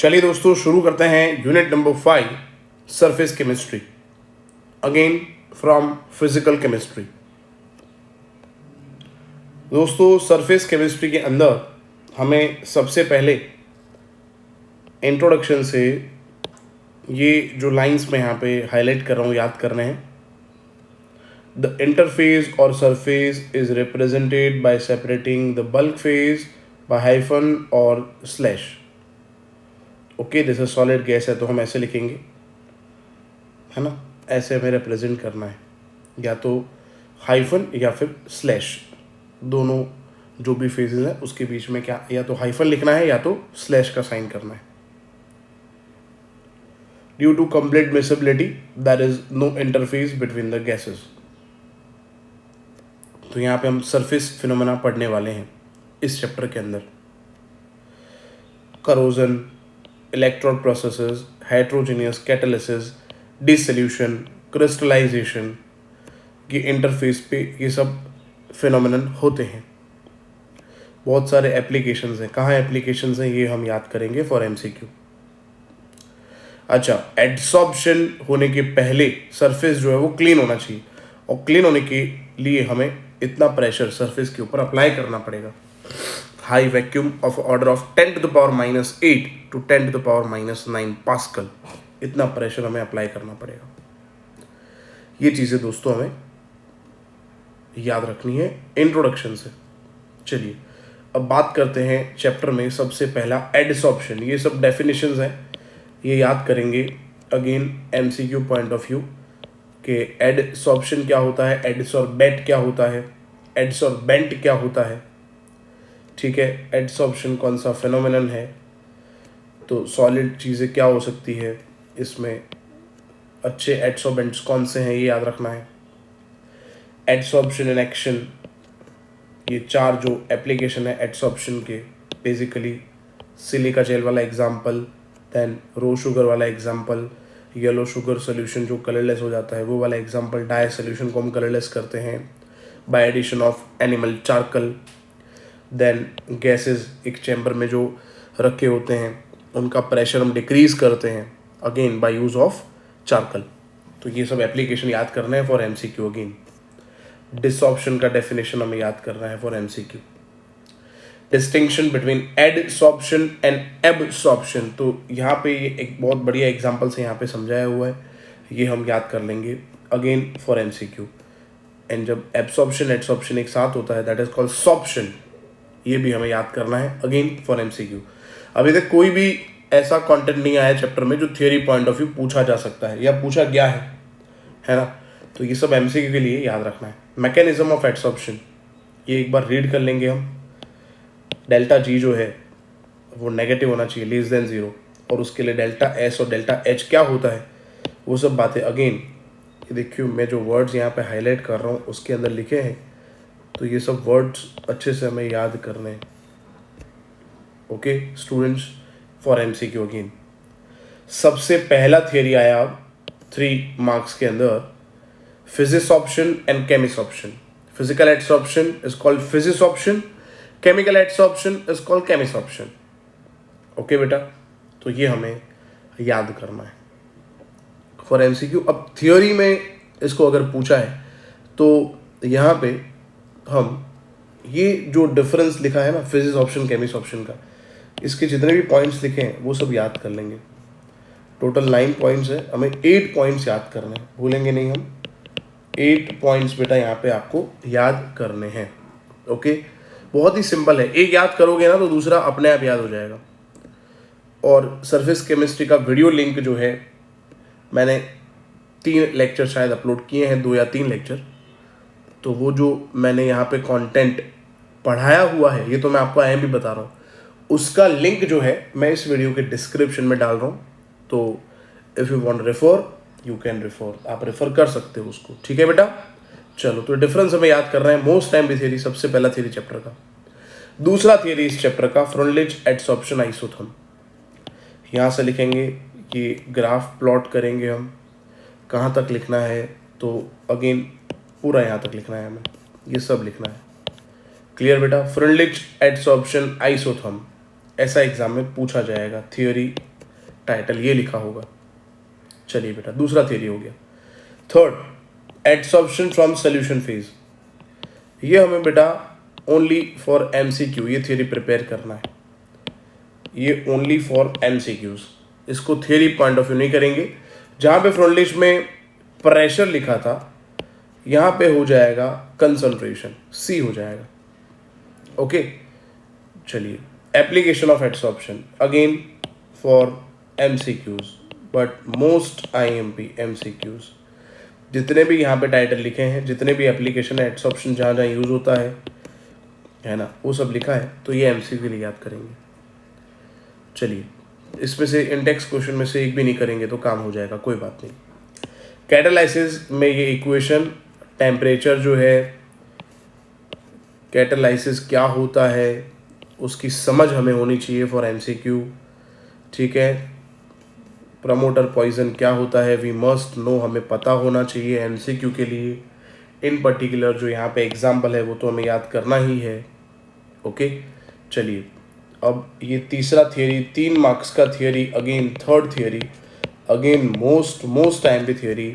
चलिए दोस्तों शुरू करते हैं unit number 5 surface chemistry, again from physical chemistry. दोस्तों सरफेस केमिस्ट्री के अंदर हमें सबसे पहले इंट्रोडक्शन से ये जो लाइंस मैं यहाँ पे हाईलाइट कर रहा हूँ याद करने हैं। द इंटरफेस और surface is represented by separating the bulk phase by hyphen और slash. Okay, this is solid gas है तो हम ऐसे लिखेंगे, है ना, ऐसे हमें रिप्रेजेंट करना है, या तो हाइफन या फिर स्लैश, दोनों जो भी फेजेस हैं उसके बीच में क्या या तो हाइफन लिखना है या तो स्लैश का साइन करना है। Due to complete miscibility that is no interface between the gases. तो यहाँ पे हम सरफेस फिनोमेना पढ़ने वाले हैं इस चैप्टर के अंदर। Corrosion, electrode processes, heterogeneous catalysis, dissolution, crystallization के इंटरफेस पे ये सब फिनोमेनन होते हैं। बहुत सारे एप्लीकेशंस हैं। कहाँ एप्लीकेशंस हैं ये हम याद करेंगे फॉर एमसीक्यू। अच्छा, एडसॉर्प्शन होने के पहले सरफेस जो है वो क्लीन होना चाहिए, और क्लीन होने के लिए हमें इतना प्रेशर सरफेस के ऊपर अप्लाई करना पड़ेगा। High vacuum of order of 10 to the power -8 to 10 to the power -9 pascal, इतना प्रेशर हमें अप्लाई करना पड़ेगा। ये चीज़ें दोस्तों हमें याद रखनी है इंट्रोडक्शन से। चलिए अब बात करते हैं चैप्टर में सबसे पहला एडसॉर्प्शन। ये सब डेफिनेशंस हैं, ये याद करेंगे again MCQ point of view कि एडसॉर्प्शन क्या होता है, एडसॉर्बेट क्या होता है, एडसॉर्बेंट क्या होता है। ठीक है, एडसॉर्प्शन कौन सा फिनोमेनन है, तो सॉलिड चीज़ें क्या हो सकती है, इसमें अच्छे एडसॉर्बेंट्स कौन से हैं ये याद रखना है। एडसॉर्प्शन इन एक्शन, ये चार जो एप्लीकेशन है एडसॉर्प्शन के, बेसिकली सिलिका जेल वाला एग्जाम्पल, देन रो शुगर वाला एग्जाम्पल, येलो शुगर सोल्यूशन जो कलरलेस हो जाता है वो वाला एग्जाम्पल, डाई सोल्यूशन को हम कलरलेस करते हैं by addition of animal charcoal. Then gases एक चैम्बर में जो रखे होते हैं उनका प्रेशर हम डिक्रीज करते हैं again by use of charcoal. तो ये सब एप्लीकेशन याद करना है फॉर एमसीक्यू। अगेन डिसॉर्प्शन का डेफिनेशन हमें याद करना है for MCQ. Distinction between adsorption and absorption, तो यहाँ पे ये एक बहुत बढ़िया एग्जाम्पल से यहाँ पे समझाया हुआ है, ये हम याद कर लेंगे अगेन फॉर एमसीक्यू। एंड जब एब्सॉर्प्शन एडसॉर्प्शन एक साथ होता है दैट इज कॉल्ड सॉर्प्शन, ये भी हमें याद करना है अगेन फॉर एमसीक्यू। अभी तक कोई भी ऐसा कंटेंट नहीं आया चैप्टर में जो थियोरी पॉइंट ऑफ व्यू पूछा जा सकता है या पूछा गया है ना, तो ये सब एमसीक्यू के लिए याद रखना है। मैकेनिज्म ऑफ एडसॉर्प्शन, ये एक बार रीड कर लेंगे हम। डेल्टा जी जो है वो नेगेटिव होना चाहिए, लेस देन 0, और उसके लिए डेल्टा एस और डेल्टा एच क्या होता है वो सब बातें अगेन ये देखिए मैं जो वर्ड्स यहाँ पे हाईलाइट कर रहा हूँ उसके अंदर लिखे हैं, तो ये सब वर्ड्स अच्छे से हमें याद करने हैं। Okay students, for MCQ again सबसे पहला थियरी आया अब 3 मार्क्स के अंदर, physisorption and chemisorption. Physical adsorption is called physisorption, chemical adsorption is called chemisorption. Okay बेटा, तो ये हमें याद करना है फॉर एमसीक्यू। अब थियोरी में इसको अगर पूछा है तो यहाँ पे हम ये जो डिफरेंस लिखा है ना फिजिक्स ऑप्शन केमिस्ट ऑप्शन का, इसके जितने भी पॉइंट्स लिखे हैं वो सब याद कर लेंगे। टोटल 9 पॉइंट्स है, हमें 8 पॉइंट्स याद करने हैं, भूलेंगे नहीं हम। 8 पॉइंट्स बेटा यहाँ पे आपको याद करने हैं। ओके, बहुत ही सिंपल है, एक याद करोगे ना तो दूसरा अपने आप याद हो जाएगा। और सरफेस केमिस्ट्री का वीडियो लिंक जो है मैंने 3 लेक्चर शायद अपलोड किए हैं, 2 या 3 लेक्चर, तो वो जो मैंने यहाँ पे कंटेंट पढ़ाया हुआ है ये तो मैं आपको भी बता रहा हूँ, उसका लिंक जो है मैं इस वीडियो के डिस्क्रिप्शन में डाल रहा हूँ। तो if you want refer you can refer, आप रेफर कर सकते हो उसको। ठीक है बेटा, चलो तो डिफरेंस हमें याद करना है। मोस्ट टाइम भी थियरी, सबसे पहला थियरी चैप्टर का। दूसरा थियरी इस चैप्टर का फ्रोनलिच एडसॉर्प्शन आइसोथर्म। यहाँ से लिखेंगे कि ग्राफ प्लॉट करेंगे हम, कहाँ तक लिखना है तो अगेन पूरा यहाँ तक लिखना है हमें, ये सब लिखना है। क्लियर बेटा, फ्रोनलिच एडसॉर्प्शन आइसोथर्म ऐसा एग्जाम में पूछा जाएगा थियोरी टाइटल ये लिखा होगा। चलिए बेटा, दूसरा थियरी हो गया। Third, adsorption from solution phase. ये हमें बेटा ओनली फॉर एमसीक्यू ये थियरी प्रिपेयर करना है, ये ओनली फॉर एमसीक्यूज। इसको थियरी पॉइंट ऑफ व्यू नहीं करेंगे। जहाँ पे फ्रंट लिस्ट में प्रेशर लिखा था, यहाँ पे हो जाएगा कंसंट्रेशन, सी हो जाएगा। ओके, चलिए, application of adsorption again for MCQs, but most IMP MCQs. जितने भी यहाँ पे टाइटल लिखे हैं, जितने भी एप्लीकेशन एडसॉर्प्शन जहाँ जहाँ यूज होता है ना, वो सब लिखा है, तो ये एमसीक्यू के लिए याद करेंगे। चलिए, इसमें से इंडेक्स क्वेश्चन में से एक भी नहीं करेंगे तो काम हो जाएगा, कोई बात नहीं। कैटालाइसिस में ये इक्वेशन, टेम्परेचर जो है, कैटालाइसिस क्या होता है उसकी समझ हमें होनी चाहिए फॉर एमसीक्यू, ठीक है। प्रमोटर पॉइजन क्या होता है, वी मस्ट नो, हमें पता होना चाहिए एमसीक्यू के लिए। इन पर्टिकुलर जो यहाँ पे एग्जाम्पल है वो तो हमें याद करना ही है। ओके, चलिए, अब ये तीसरा थियरी, 3 मार्क्स का theory, again third theory, again most time theory,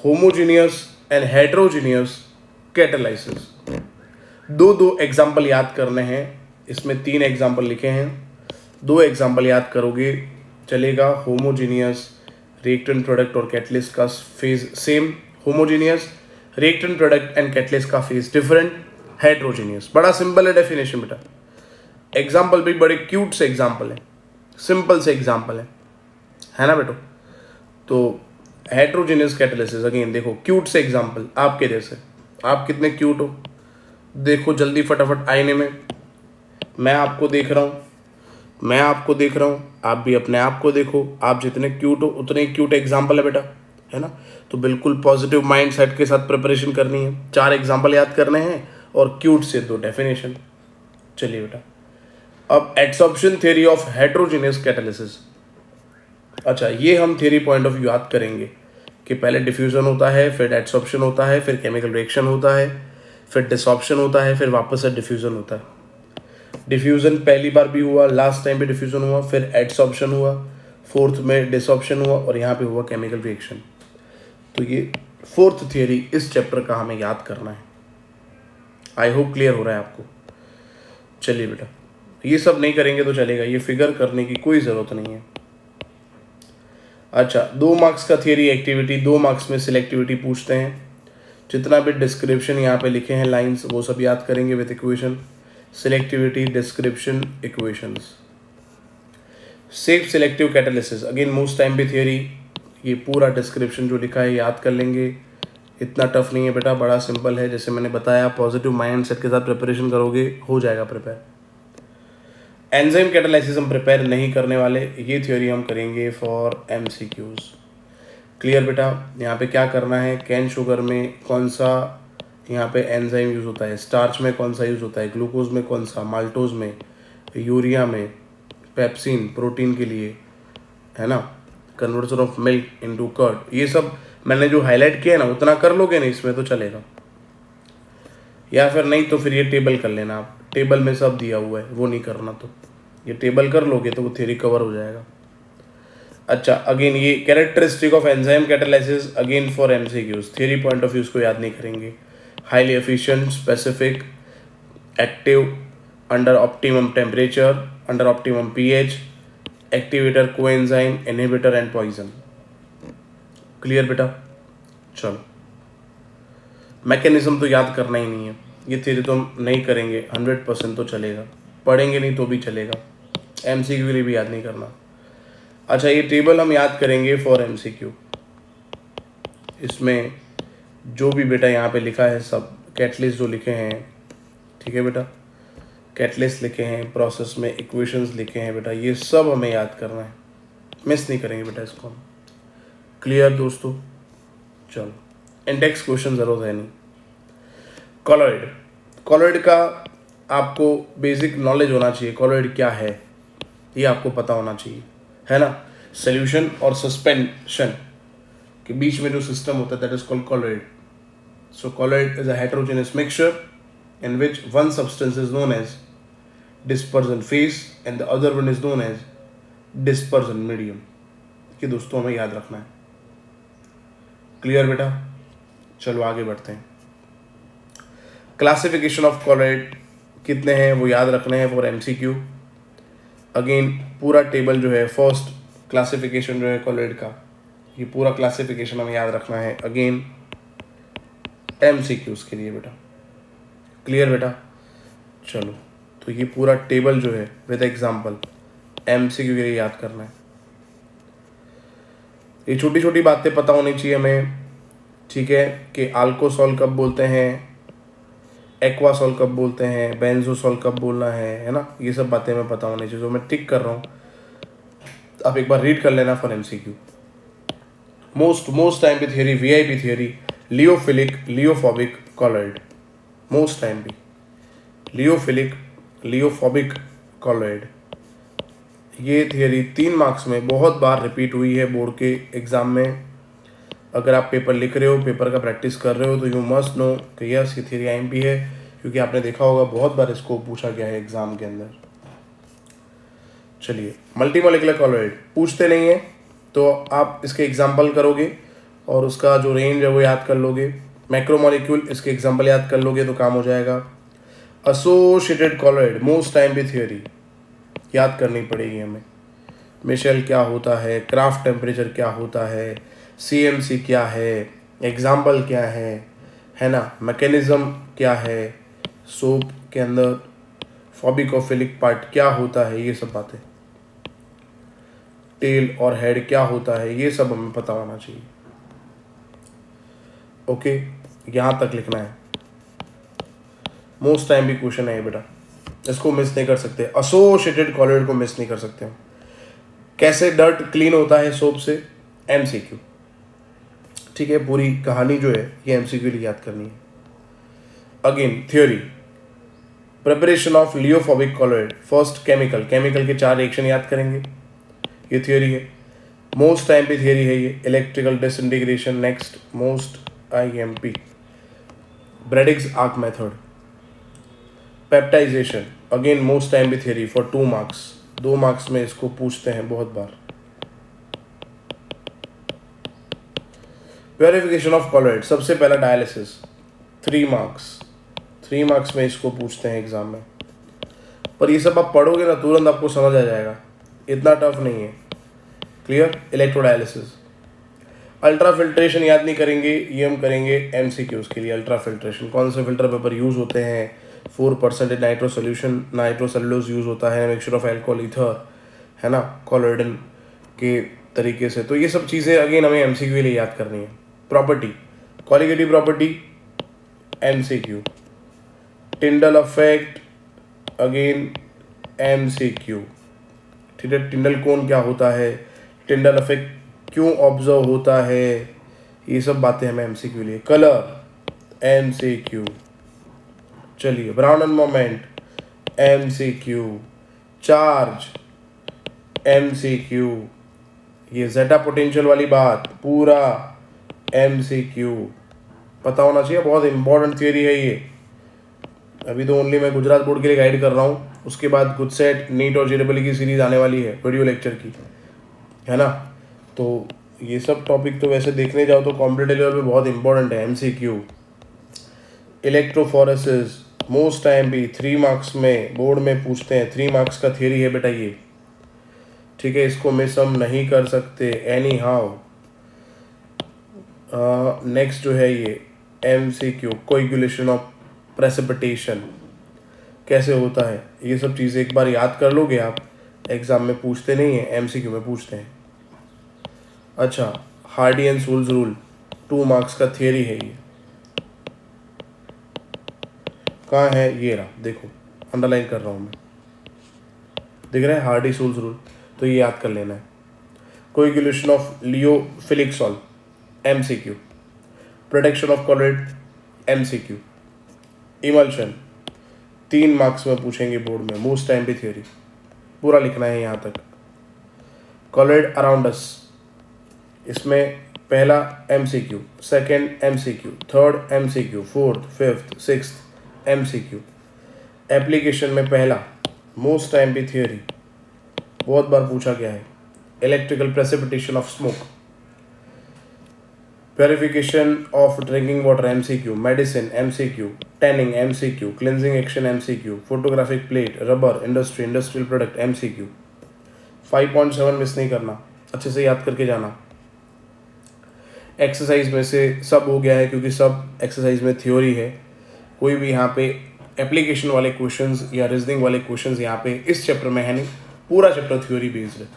homogeneous and heterogeneous catalysis. दो एग्जाम्पल याद करने हैं, इसमें 3 एग्जाम्पल लिखे हैं, 2 एग्जाम्पल याद करोगे चलेगा। होमोजीनियस रिएक्टेंट प्रोडक्ट और कैटलिस्ट का phase same, homogeneous reactant product and catalyst का फेज डिफरेंट, हेट्रोजीनियस। बड़ा सिंपल है डेफिनेशन बेटा, एग्जाम्पल भी बड़े क्यूट से एग्जाम्पल है, सिंपल से एग्जाम्पल है ना बेटो। तो हेट्रोजीनियस कैटालिसिस, अगेन देखो क्यूट से एग्जाम्पल, आपके जैसे, आप कितने क्यूट हो, देखो जल्दी फटाफट आईने में, मैं आपको देख रहा हूँ, मैं आपको देख रहा हूँ, आप भी अपने आप को देखो, आप जितने क्यूट हो उतने क्यूट एग्जाम्पल है बेटा, है ना। तो बिल्कुल पॉजिटिव माइंड सेट के साथ प्रिपरेशन करनी है, 4 एग्जाम्पल याद करने हैं और क्यूट से 2 डेफिनेशन। चलिए बेटा, अब adsorption theory of heterogeneous catalysis. अच्छा, ये हम थ्योरी पॉइंट ऑफ व्यू याद करेंगे कि पहले डिफ्यूजन होता है, फिर एडसॉर्प्शन होता है, फिर केमिकल रिएक्शन होता है, फिर डिसॉर्प्शन होता है, फिर वापस से डिफ्यूजन होता है। डिफ्यूजन पहली बार भी हुआ, लास्ट टाइम भी डिफ्यूजन हुआ, फिर एडसॉर्प्शन हुआ, फोर्थ में डिसॉर्प्शन हुआ और यहाँ पे हुआ केमिकल रिएक्शन। तो ये फोर्थ थियरी इस चैप्टर का हमें याद करना है। आई होप क्लियर हो रहा है आपको। चलिए बेटा, ये सब नहीं करेंगे तो चलेगा, ये फिगर करने की कोई ज़रूरत नहीं है। अच्छा, 2 मार्क्स का थियरी एक्टिविटी, 2 मार्क्स में सिलेक्टिविटी पूछते हैं। जितना भी डिस्क्रिप्शन यहाँ पे लिखे हैं लाइंस, वो सब याद करेंगे with equation, selectivity, description, equations. Safe selective catalysis, again most time भी थियरी, ये पूरा डिस्क्रिप्शन जो लिखा है याद कर लेंगे, इतना टफ नहीं है बेटा, बड़ा सिंपल है। जैसे मैंने बताया, पॉजिटिव माइंड सेट के साथ प्रिपरेशन करोगे हो जाएगा प्रिपेयर। एंजाइम कैटालाइसिस हम प्रिपेयर नहीं करने वाले, ये थ्योरी हम करेंगे फॉर एमसीक्यूज। क्लियर बेटा, यहाँ पे क्या करना है, कैन शुगर में कौन सा यहाँ पे एंजाइम यूज़ होता है, स्टार्च में कौन सा यूज़ होता है, ग्लूकोज में कौन सा, माल्टोज में, यूरिया में, पेप्सिन प्रोटीन के लिए, है ना, conversion of milk into curd, ये सब मैंने जो हाईलाइट किया है ना, उतना कर लोगे ना इसमें तो चलेगा। या फिर नहीं तो फिर ये टेबल कर लेना आप, टेबल में सब दिया हुआ है, वो नहीं करना तो ये टेबल कर लोगे तो वो थ्योरी कवर हो जाएगा। अच्छा, अगेन ये characteristic of enzyme catalysis, again for MCQs, theory point of view इसको याद नहीं करेंगे। Highly efficient, specific, active, under optimum temperature, under optimum pH, activator, coenzyme, inhibitor and poison. Clear बेटा, चलो, मैकेनिज्म तो याद करना ही नहीं है, ये थ्योरी तो हम नहीं करेंगे, 100% तो चलेगा, पढ़ेंगे नहीं तो भी चलेगा, एमसीक्यू के लिए भी याद नहीं करना। अच्छा, ये टेबल हम याद करेंगे फॉर एमसीक्यू, इसमें जो भी बेटा यहाँ पे लिखा है सब, कैटलिस्ट जो लिखे हैं, ठीक है बेटा, कैटलिस्ट लिखे हैं, प्रोसेस में इक्वेशंस लिखे हैं बेटा, ये सब हमें याद करना है, मिस नहीं करेंगे बेटा इसको हम। क्लियर दोस्तों, चलो, इंडेक्स क्वेश्चन ज़रूरत है नहीं। कॉलॉइड, कॉलॉइड का आपको बेसिक नॉलेज होना चाहिए, कॉलॉइड क्या है ये आपको पता होना चाहिए, है ना। सोल्यूशन और सस्पेंशन के बीच में जो सिस्टम होता है that is called colloid. So colloid is a heterogeneous mixture in which one substance is known as dispersion phase and the other one is known as dispersion medium, कि दोस्तों हमें याद रखना है। क्लियर बेटा? चलो आगे बढ़ते हैं। क्लासिफिकेशन ऑफ कॉलॉइड कितने हैं वो याद रखने हैं फॉर एमसीक्यू। अगेन पूरा टेबल जो है, फर्स्ट क्लासिफिकेशन जो है कॉलॉइड का, ये पूरा क्लासिफिकेशन हमें याद रखना है अगेन एमसीक्यूज के लिए बेटा। क्लियर बेटा? चलो, तो ये पूरा टेबल जो है विद एग्जांपल एमसीक्यू के लिए याद करना है। ये छोटी छोटी बातें पता होनी चाहिए हमें, ठीक है, कि अल्कोसॉल कब बोलते हैं, एक्वासॉल कब बोलते हैं, बेंजोसॉल कब बोलना है ना, ये सब बातें हमें पता होनी चाहिए। जो मैं टिक कर रहा हूँ आप एक बार रीड कर लेना फॉर एमसीक्यू। मोस्ट टाइम पे theory, VIP theory, lyophilic lyophobic colloid. Most time पे लियोफिलिक लियोफोबिक कॉलॉइड, ये थियरी 3 मार्क्स में बहुत बार रिपीट हुई है बोर्ड के एग्ज़ाम में। अगर आप पेपर लिख रहे हो, पेपर का प्रैक्टिस कर रहे हो, तो यू मस्ट नो कि यस ये थियरी आईएमपी है, क्योंकि आपने देखा होगा बहुत बार इसको पूछा गया है एग्ज़ाम के अंदर। चलिए, मल्टीमोलिकुलर कॉलॉइड पूछते नहीं है तो आप इसके एग्जाम्पल करोगे और उसका जो रेंज है वो याद कर लोगे। मैक्रोमोलिक्यूल, इसके एग्जाम्पल याद कर लोगे तो काम हो जाएगा। एसोसिएटेड कॉलॉइड, मोस्ट टाइम पे थियरी याद करनी पड़ेगी हमें। मिशेल क्या होता है, क्राफ्ट टेम्परेचर क्या होता है, सीएमसी क्या है, एग्जाम्पल क्या है ना, मैकेनिज्म क्या है, सोप के अंदर फॉबिकोफिलिक पार्ट क्या होता है, ये सब बातें, टेल और हेड क्या होता है, ये सब हमें पता होना चाहिए। ओके, यहाँ तक लिखना है। मोस्ट टाइम भी क्वेश्चन है बेटा, इसको मिस नहीं कर सकते। एसोसिएटेड कॉलॉइड को मिस नहीं कर सकते। कैसे डर्ट क्लीन होता है सोप से, एमसीक्यू, ठीक है। पूरी कहानी जो है ये एमसीक्यू लिए याद करनी है। Again theory, preparation of lyophobic colloid, first chemical के 4 रिएक्शन याद करेंगे, ये थियोरी है। मोस्ट टाइम पे थियोरी है ये। Electrical disintegration, next most IMP. Bredig's arc method, peptization, again most time पे थियोरी फॉर 2 मार्क्स। 2 मार्क्स में इसको पूछते हैं बहुत बार। प्योरिफिकेशन ऑफ कॉलॉइड, सबसे पहला डायलिसिस, 3 मार्क्स। 3 मार्क्स में इसको पूछते हैं एग्जाम में। पर ये सब आप पढ़ोगे ना तुरंत आपको समझ आ जाएगा, इतना टफ नहीं है। क्लियर? इलेक्ट्रोडायलिसिस। अल्ट्रा फिल्ट्रेशन याद नहीं करेंगे, ये हम करेंगे एमसीक्यूज के लिए। अल्ट्रा फिल्ट्रेशन, कौन से फिल्टर पेपर यूज़ होते हैं, 4% नाइट्रो सोल्यूशन, नाइट्रोसेलुलोज यूज़ होता है, मिक्सचर ऑफ एल्कोहल ईथर, है ना, कॉलॉइडन के तरीके से। तो ये सब चीज़ें अगेन हमें एमसीक्यू के लिए याद करनी है। Property, colligative property, MCQ. Tyndall effect, again MCQ, ठीक है। टिंडल कोन क्या होता है, टिंडल इफेक्ट क्यों ऑब्जर्व होता है, ये सब बातें हमें एमसीक्यू लिए। Colour, MCQ. चलिए, ब्राउनन मोमेंट, एमसीक्यू। Charge, MCQ. ये जेटा पोटेंशियल वाली बात, पूरा एमसीक्यू पता होना चाहिए, बहुत इंपॉर्टेंट थियरी है ये। अभी तो ओनली मैं गुजरात बोर्ड के लिए गाइड कर रहा हूँ, उसके बाद गुजसेट, नीट और जेडब्ल्यू की सीरीज आने वाली है वीडियो लेक्चर की, है ना। तो ये सब टॉपिक तो वैसे देखने जाओ तो कॉम्पिटेटिव लेवल पे बहुत इंपॉर्टेंट है। एमसीक्यू, इलेक्ट्रोफोरेसिस, मोस्ट टाइम भी 3 मार्क्स में बोर्ड में पूछते हैं। 3 मार्क्स का थियरी है बेटा ये, ठीक है। इसको मिस हम नहीं कर सकते एनी हाउ। नेक्स्ट जो है ये एमसीक्यू, कोएगुलेशन ऑफ प्रेसिपिटेशन कैसे होता है, ये सब चीज़ें एक बार याद कर लोगे आप, एग्जाम में पूछते नहीं है, एमसीक्यू में पूछते हैं। अच्छा, हार्डी एंड सूल्स रूल, 2 मार्क्स का थियरी है ये। कहाँ है, ये रहा, देखो अंडरलाइन कर रहा हूँ मैं, दिख रहा है हार्डी सूल्स रूल, तो ये याद कर लेना है। Coagulation of lyophilic sol, MCQ. Protection of colloid, MCQ. Emulsion, 3 marks में पूछेंगे बोर्ड में, मोस्ट टाइम पे थियरी, पूरा लिखना है यहाँ तक। कॉलॉइड अराउंड अस, इसमें पहला MCQ, second MCQ, third MCQ, fourth, fifth, sixth MCQ. Application में पहला मोस्ट टाइम पे थियरी, बहुत बार पूछा गया है। Electrical precipitation of smoke, purification of drinking water MCQ, medicine MCQ, tanning MCQ, cleansing action MCQ, photographic plate, rubber, industry, industrial product MCQ। 5.7 miss नहीं करना, अच्छे से याद करके जाना। एक्सरसाइज में से सब हो गया है क्योंकि सब एक्सरसाइज में थ्योरी है, कोई भी यहाँ पे एप्लीकेशन वाले क्वेश्चंस या रीजनिंग वाले क्वेश्चंस यहाँ पे इस चैप्टर में है नहीं, पूरा चैप्टर थ्योरी बेस्ड है।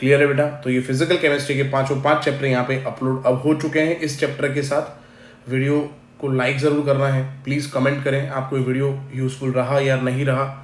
क्लियर है बेटा? तो ये फिजिकल केमिस्ट्री के पांचों पांच चैप्टर यहाँ पे अपलोड अब हो चुके हैं इस चैप्टर के साथ। वीडियो को लाइक ज़रूर करना है, प्लीज़ कमेंट करें आपको ये वीडियो यूज़फुल रहा या नहीं रहा।